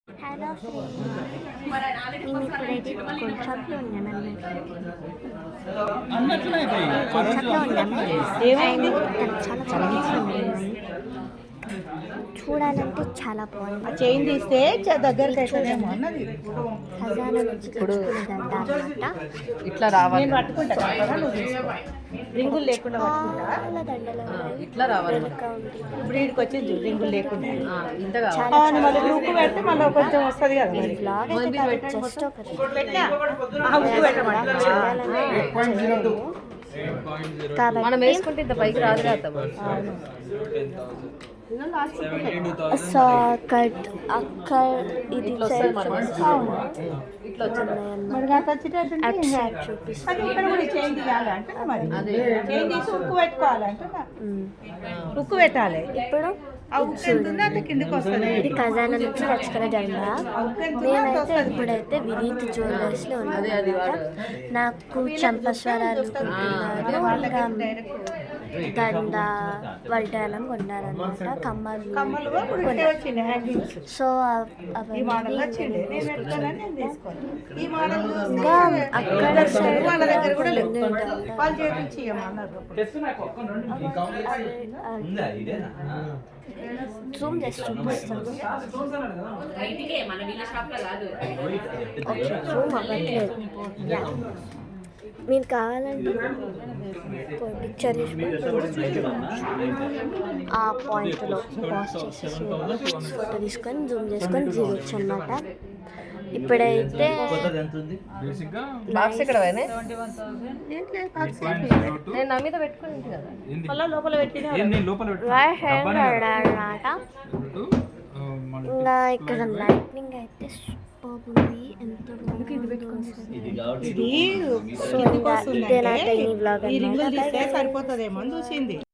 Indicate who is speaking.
Speaker 1: Hello friends, నేను ఇప్పుడైతే కొంచెంలో ఉన్నాను కొంచెంలో ఉన్నాము. ఏమైంది? చాలా బాగుంది, చూడాలంటే చాలా బాగుంది.
Speaker 2: చైన్ తీస్తే దగ్గరికి అవుతుందేమో అన్నది.
Speaker 1: ఖజానా నుంచి తెచ్చుకునేదంట అన్నమాట.
Speaker 2: ఇట్లా రావాలి, నేను పట్టుకుంటా కదా, నువ్వు రింగులు లేకుండా పట్టుకుంటా.
Speaker 1: చాలా దండలు
Speaker 2: ఇట్లా రావాలి. ఇప్పుడు వీడికి వచ్చింది రింగులు లేకుండా ఇంతగా మళ్ళీ గ్రూప్ పెడితే మళ్ళీ కొంచెం వస్తుంది కదా. మరి
Speaker 1: బ్లాగ్ అయితే జస్ట్ ఒక
Speaker 2: మనం వేసుకుంటే ఇంత పైకి రాదు రాతాము.
Speaker 1: సాకట్ అక్కడ ఇది
Speaker 2: ఉక్కు పెట్టాలి.
Speaker 1: ఇప్పుడు ఇది ఖజానా నుంచి తెచ్చుకునే జెండా. నేనైతే ఇప్పుడైతే వినీత్ జ్యువెలర్స్లో ఉన్నాను. నాకు చంపస్వరాలు ఇంకా దండ వడ్డానం కొన్నారనమాట, కమ్మలు. సో ఇంకా అక్కడ జూమ్ చేసి చూపిస్తాను. ఓకే, జూమ్ అవ్వట్లేదు. మీరు కావాలంటే పిక్చర్ తీసుకొని ఆ పాయింట్లో పాజ్ చేసేసి ఫోటో తీసుకొని జూమ్ చేసుకొని దిగొచ్చు అనమాట. ఇప్పుడైతే
Speaker 2: బాక్స్ ఇక్కడ నేను నా మీద పెట్టుకుని కదా లోపల
Speaker 1: అన్నమాట. ఇంకా ఇక్కడ లైట్నింగ్ అయితే సూపర్ ఉంది, ఎంత బాగుంది.
Speaker 2: సరిపోతుందేమో చూసింది.